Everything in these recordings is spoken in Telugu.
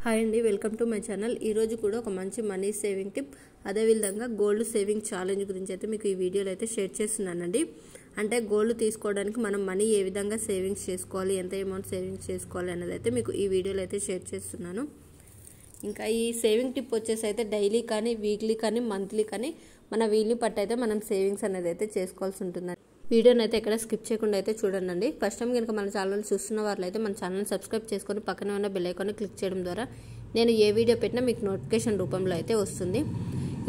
హాయ్ అండి, వెల్కమ్ టు మై ఛానల్. ఈరోజు కూడా ఒక మంచి మనీ సేవింగ్ టిప్, అదేవిధంగా గోల్డ్ సేవింగ్ ఛాలెంజ్ గురించి అయితే మీకు ఈ వీడియోలో అయితే షేర్ చేస్తున్నానండి. అంటే గోల్డ్ తీసుకోవడానికి మనం మనీ ఏ విధంగా సేవింగ్స్ చేసుకోవాలి, ఎంత అమౌంట్ సేవింగ్స్ చేసుకోవాలి అనేది అయితే మీకు ఈ వీడియోలో అయితే షేర్ చేస్తున్నాను. ఇంకా ఈ సేవింగ్ టిప్ వచ్చేసి అయితే డైలీ కానీ, వీక్లీ కానీ, మంత్లీ కానీ మన వీలు పట్టు అయితే మనం సేవింగ్స్ అనేది అయితే చేసుకోవాల్సి ఉంటుంది. వీడియోని అయితే ఎక్కడ స్కిప్ చేయకుండా అయితే చూడండి. ఫస్ట్ టైం కనుక మన ఛానల్ చూస్తున్న వాళ్ళు అయితే మన ఛానల్ సబ్స్క్రైబ్ చేసుకొని పక్కనే ఉన్న బెల్ ఐకాన్ని క్లిక్ చేయడం ద్వారా నేను ఏ వీడియో పెట్టినా మీకు నోటిఫికేషన్ రూపంలో అయితే వస్తుంది.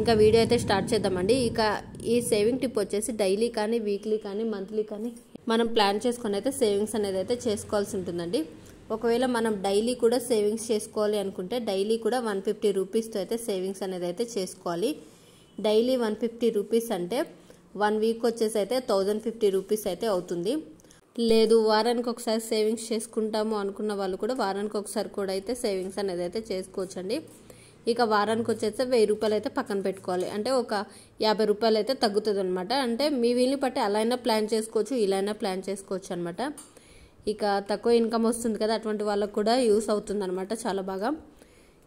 ఇంకా వీడియో అయితే స్టార్ట్ చేద్దామండి. ఇక ఈ సేవింగ్ టిప్ వచ్చేసి డైలీ కానీ, వీక్లీ కానీ, మంత్లీ కానీ మనం ప్లాన్ చేసుకొని అయితే సేవింగ్స్ అనేది అయితే చేసుకోవాల్సి ఉంటుందండి. ఒకవేళ మనం డైలీ కూడా సేవింగ్స్ చేసుకోవాలి అనుకుంటే డైలీ కూడా 150 రూపీస్తో అయితే సేవింగ్స్ అనేది అయితే చేసుకోవాలి. డైలీ 150 రూపీస్ అంటే 1 వీక్ వచ్చేసి అయితే 1050 రూపీస్ అయితే అవుతుంది. లేదు వారానికి ఒకసారి సేవింగ్స్ చేసుకుంటాము అనుకున్న వాళ్ళు కూడా వారానికి ఒకసారి కూడా అయితే సేవింగ్స్ అనేది అయితే చేసుకోవచ్చండి. ఇక వారానికి వచ్చేస్తే 1000 రూపాయలు అయితే పక్కన పెట్టుకోవాలి. అంటే ఒక 50 రూపాయలు అయితే తగ్గుతుంది అనమాట. అంటే మీ వీలు బట్టి అలా అయినా ప్లాన్ చేసుకోవచ్చు, ఇలా అయినా ప్లాన్ చేసుకోవచ్చు అనమాట. ఇక తక్కువ ఇన్కమ్ వస్తుంది కదా, అటువంటి వాళ్ళకు కూడా యూస్ అవుతుంది అనమాట చాలా బాగా.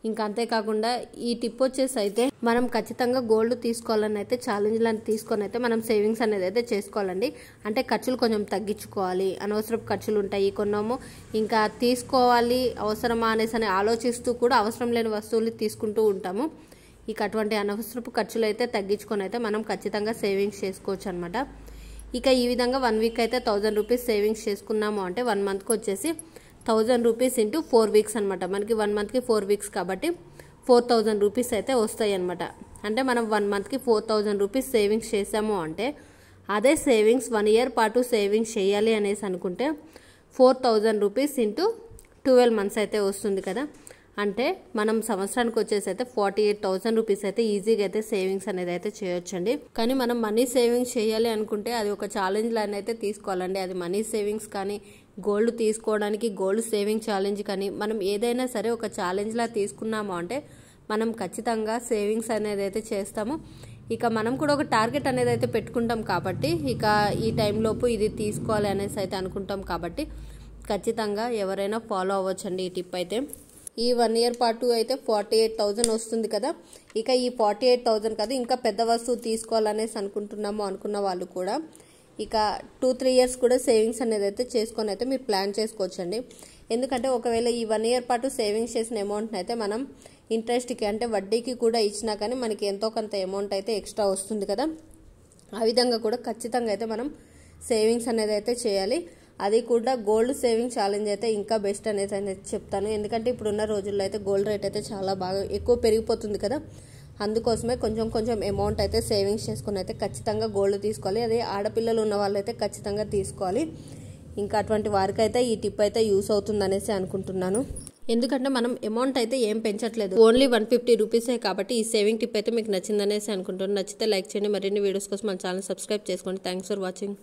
ఇంకా అంతేకాకుండా ఈ టిప్ వచ్చేసి అయితే మనం ఖచ్చితంగా గోల్డ్ తీసుకోవాలని అయితే ఛాలెంజ్లను తీసుకొని అయితే మనం సేవింగ్స్ అనేది అయితే చేసుకోవాలండి. అంటే ఖర్చులు కొంచెం తగ్గించుకోవాలి, అనవసరపు ఖర్చులు ఉంటాయి కొన్నాము, ఇంకా తీసుకోవాలి అవసరమా అనేసి ఆలోచిస్తూ కూడా అవసరం లేని వస్తువులు తీసుకుంటూ ఉంటాము. ఇక అటువంటి అనవసరపు ఖర్చులు అయితే తగ్గించుకొని అయితే మనం ఖచ్చితంగా సేవింగ్స్ చేసుకోవచ్చు అనమాట. ఇక ఈ విధంగా 1 వీక్ అయితే 1000 రూపీస్ సేవింగ్స్ చేసుకున్నాము అంటే 1 మంత్కి వచ్చేసి 1000 రూపీస్ ఇంటూ 4 వీక్స్ అనమాట. మనకి 1 మంత్కి 4 వీక్స్ కాబట్టి 4000 రూపీస్ అయితే వస్తాయి అనమాట. అంటే మనం 1 మంత్కి 4000 రూపీస్ సేవింగ్స్ చేసాము అంటే అదే సేవింగ్స్ 1 ఇయర్ పాటు సేవింగ్స్ చేయాలి అనేసి అనుకుంటే 4000 రూపీస్ ఇంటూ 12 మంత్స్ అయితే వస్తుంది కదా. అంటే మనం సంవత్సరానికి వచ్చేసి అయితే 48,000 రూపీస్ అయితే ఈజీగా అయితే సేవింగ్స్ అనేది అయితే చేయొచ్చండి. కానీ మనం మనీ సేవింగ్స్ చేయాలి అనుకుంటే అది ఒక ఛాలెంజ్ లాగా అయితే తీసుకోవాలండి. అది మనీ సేవింగ్స్ కానీ, గోల్డ్ తీసుకోవడానికి గోల్డ్ సేవింగ్ ఛాలెంజ్ కానీ మనం ఏదైనా సరే ఒక ఛాలెంజ్లా తీసుకున్నాము అంటే మనం ఖచ్చితంగా సేవింగ్స్ అనేది అయితే చేస్తాము. ఇక మనం కూడా ఒక టార్గెట్ అనేది అయితే పెట్టుకుంటాం కాబట్టి ఇక ఈ టైంలోపు ఇది తీసుకోవాలి అనేసి అయితే అనుకుంటాం కాబట్టి ఖచ్చితంగా ఎవరైనా ఫాలో అవ్వచ్చండి ఈ టిప్ అయితే. ఈ 1 ఇయర్ పాటు అయితే 48,000 వస్తుంది కదా. ఇక ఈ 48,000 కదా ఇంకా పెద్ద వస్తువు తీసుకోవాలనేసి అనుకున్న వాళ్ళు కూడా ఇక 2-3 ఇయర్స్ కూడా సేవింగ్స్ అనేది అయితే చేసుకొని అయితే మీరు ప్లాన్ చేసుకోవచ్చండి. ఎందుకంటే ఒకవేళ ఈ 1 ఇయర్ పాటు సేవింగ్స్ చేసిన అమౌంట్ని అయితే మనం ఇంట్రెస్ట్కి అంటే వడ్డీకి కూడా ఇచ్చినా కానీ మనకి ఎంతో కొంత అమౌంట్ అయితే ఎక్స్ట్రా వస్తుంది కదా. ఆ విధంగా కూడా ఖచ్చితంగా అయితే మనం సేవింగ్స్ అనేది అయితే చేయాలి. అది కూడా గోల్డ్ సేవింగ్ ఛాలెంజ్ అయితే ఇంకా బెస్ట్ అనేది చెప్తాను. ఎందుకంటే ఇప్పుడున్న రోజుల్లో అయితే గోల్డ్ రేట్ అయితే చాలా బాగా ఎక్కువ పెరిగిపోతుంది కదా. అందుకోసమే కొంచెం అమౌంట్ అయితే సేవింగ్స్ చేసుకుని అయితే ఖచ్చితంగా గోల్డ్ తీసుకోవాలి. అదే ఆడపిల్లలు ఉన్న వాళ్ళు అయితే ఖచ్చితంగా తీసుకోవాలి. ఇంకా అటువంటి వారికి అయితే ఈ టిప్ అయితే యూస్ అవుతుంది అనేసి అనుకుంటున్నాను. ఎందుకంటే మనం అమౌంట్ అయితే ఏం పెంచట్లేదు, ఓన్లీ 150 రూపీసే కాబట్టి ఈ సేవింగ్ టిప్ అయితే మీకు నచ్చిందనేసి అనుకుంటున్నాను. నచ్చితే లైక్ చేయండి. మరిన్ని వీడియోస్ కోసం మన ఛానల్ సబ్స్క్రైబ్ చేసుకోండి. Thanks for watching.